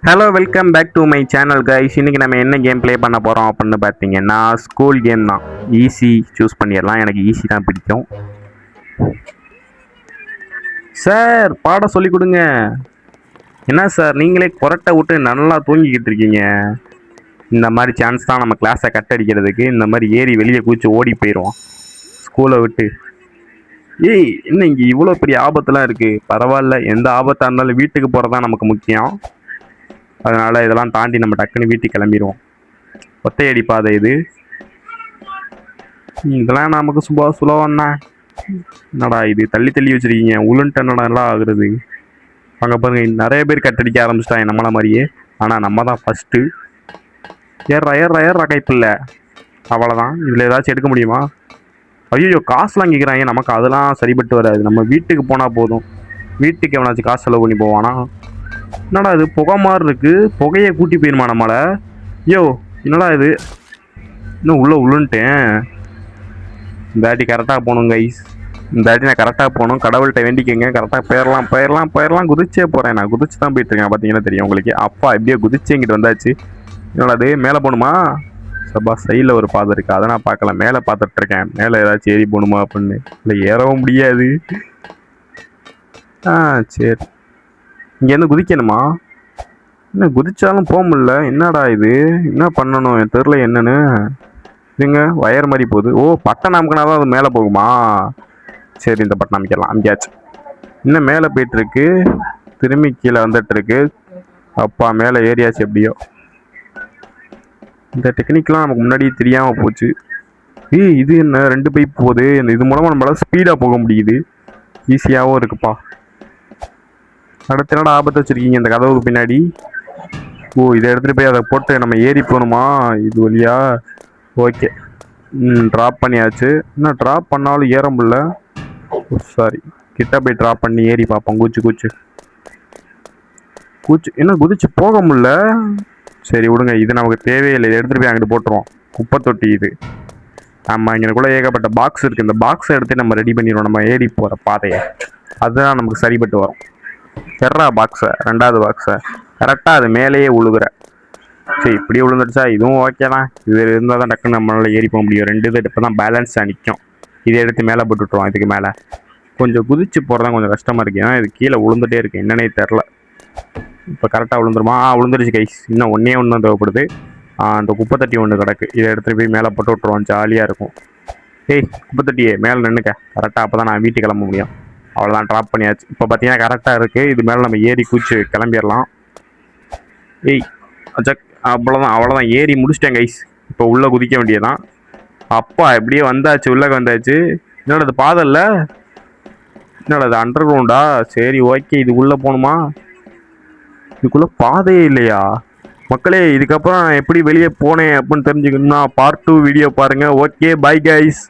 Hello welcome back to my channel guys. இன்றைக்கி நம்ம என்ன கேம் ப்ளே பண்ண போகிறோம் அப்படின்னு பார்த்தீங்கன்னா ஸ்கூல் கேம் தான். ஈஸி சூஸ் பண்ணிடலாம். எனக்கு ஈஸி தான் பிடிக்கும். சார் பாடம் சொல்லி கொடுங்க. என்ன சார் நீங்களே கொரட்டை விட்டு நல்லா தூங்கிக்கிட்டு இருக்கீங்க? இந்த மாதிரி சான்ஸ் தான் நம்ம கிளாஸை கட் அடிக்கிறதுக்கு. இந்த மாதிரி ஏறி வெளியே குதிச்சு ஓடி போயிடுவோம் ஸ்கூலை விட்டு. ஏய் என்ன இங்கே இவ்வளோ பெரிய ஆபத்துலாம் இருக்குது? பரவாயில்ல, எந்த ஆபத்தாக இருந்தாலும் வீட்டுக்கு போகிறது தான் நமக்கு முக்கியம். அதனால் இதெல்லாம் தாண்டி நம்ம டக்குன்னு வீட்டுக்கு கிளம்பிடுவோம். ஒத்தையடி பாதை இது. இதெல்லாம் நமக்கு சுலபம்ண்ணா. என்னடா இது தள்ளி தள்ளி வச்சுருக்கீங்க? உளுன்ட்டு என்னடா ஆகுறது? அங்கே பாருங்க, நிறைய பேர் கட்டடிக்க ஆரம்பிச்சிட்டாங்க நம்மளை மாதிரியே. ஆனால் நம்ம தான் ஃபஸ்ட்டு. ஏறா கைப்பில்லை. அவ்வளோதான். இதில் ஏதாச்சும் எடுக்க முடியுமா? ஐயோ காசுலாம் கேட்குறாங்க. நமக்கு அதெல்லாம் சரிபட்டு வராது. நம்ம வீட்டுக்கு போனால் போதும். வீட்டுக்கு எவனாச்சும் காசு செலவு பண்ணி போவானா? என்னடா இது புகை மாதிரி இருக்கு? புகையை கூட்டி போயிருமா நம்மளை? ஐயோ என்னடா இது? இன்னும் உள்ளே உள்ளுன்ட்டேன். இந்த வாட்டி கரெக்டாக போகணும் கைஸ். இந்த வாட்டி நான் கரெக்டாக போகணும். கடவுள்கிட்ட வேண்டிக்கங்க. கரெக்டாக போயிடலாம். குதிச்சே போகிறேன். நான் குதிச்சு தான் போயிட்டுருக்கேன். பார்த்தீங்கன்னா தெரியும் உங்களுக்கு. அப்பா எப்படியோ குதிச்சு எங்கிட்ட வந்தாச்சு. என்னடா அது மேலே போகணுமா? சப்பா சைடில் ஒரு பாதை இருக்குது, அதை நான் பார்க்கல. மேலே பார்த்துட்ருக்கேன். மேலே ஏதாச்சும் ஏறி போகணுமா அப்படின்னு. இல்லை ஏறவும் முடியாது. சரி, இங்கேருந்து குதிக்கணுமா? என்ன குதிச்சாலும் போக முடியல. என்னடா இது? என்ன பண்ணணும் என் தெரில என்னன்னு. இதுங்க வயர் மாதிரி போகுது. ஓ பட்டன் அமுக்கினா தான் அது மேலே போகுமா? சரி, இந்த பட்டன் அமைக்கலாம். அமைக்காச்சு. இன்னும் மேலே போயிட்டுருக்கு. திரும்பி கீழே வந்துட்டுருக்கு. அப்பா மேலே ஏரியாச்சு எப்படியோ. இந்த டெக்னிக்லாம் நமக்கு முன்னாடி தெரியாமல் போச்சு. இது என்ன 2 பைப் போகுது? இது மூலமாக நம்மளால் ஸ்பீடாக போக முடியுது. ஈஸியாகவும் இருக்குப்பா. அடுத்த என்னடா ஆபத்து வச்சுருக்கீங்க இந்த கதவுக்கு பின்னாடி? ஓ இதை எடுத்துகிட்டு போய் அதை போட்டு நம்ம ஏறி போகணுமா இது வழியா? ஓகே, ட்ராப் பண்ணியாச்சு. இன்னும் ட்ராப் பண்ணாலும் ஏற முடியல. சாரி, கிட்ட போய் ட்ராப் பண்ணி ஏறி பார்ப்போம். கூச்சு என்ன குதிச்சு போக முடியல. சரி விடுங்க, இது நமக்கு தேவையில்லை. இதை எடுத்துகிட்டு போய் அங்கிட்டு போட்டுருவோம். குப்பை தொட்டி இது. ஆமாம், இங்கேக்குள்ள ஏகப்பட்ட பாக்ஸ் இருக்குது. இந்த பாக்ஸை எடுத்து நம்ம ரெடி பண்ணிடுவோம். நம்ம ஏறி போகிற பாதையை அதுதான் நமக்கு சரிப்பட்டு வரும். எறா பாக்ஸை, 2வது பாக்ஸை கரெக்டாக அது மேலேயே உழுகுற. சரி, இப்படி விழுந்துடுச்சா? இதுவும் ஓகே தான். இது இருந்தால் தான் டக்குன்னு நம்மளால் ஏறி போக முடியும். 2 இது இப்போ தான் பேலன்ஸாக நிற்கும். இதை எடுத்து மேலே போட்டுவிட்ருவோம். இதுக்கு மேலே கொஞ்சம் குதிச்சு போகிறதான் கொஞ்சம் கஷ்டமாக இருக்குது. ஏன்னா இது கீழே விழுந்துகிட்டே இருக்குது. என்னன்னே தெரில. இப்போ கரெக்டாக விழுந்துருமா? விழுந்துருச்சு கைஸ். இன்னும் ஒன்றே தான் தேவைப்படுது. அந்த குப்பை தட்டி ஒன்று கிடக்கு. இதை எடுத்துகிட்டு போய் மேலே போட்டு விட்ருவோம். ஜாலியாக இருக்கும். குப்பை தட்டியே மேலே நின்றுக்க. கரெக்டாக அப்போ தான் நான் வீட்டுக்கு கிளம்ப முடியும். அவ்வளோதான், ட்ராப் பண்ணியாச்சு. இப்போ பார்த்தீங்கன்னா கரெக்டாக இருக்குது. இது மேலே நம்ம ஏறி குச்சி கிளம்பிடலாம். அச்சக், அவ்வளோதான் ஏறி முடிச்சிட்டேன் கைஸ். இப்போ உள்ளே குதிக்க வேண்டியதான். அப்பா எப்படியே வந்தாச்சு, உள்ளே வந்தாச்சு. என்னோட அது பாதை இல்லை, என்னோட அது அண்டர் கிரவுண்டா? சரி ஓகே, இது உள்ளே போகணுமா? இதுக்குள்ளே பாதையே இல்லையா? மக்களே, இதுக்கப்புறம் நான் எப்படி வெளியே போனேன் அப்படின்னு தெரிஞ்சுக்கணும்னா பார்ட் 2 வீடியோ பாருங்கள். Okay, bye guys.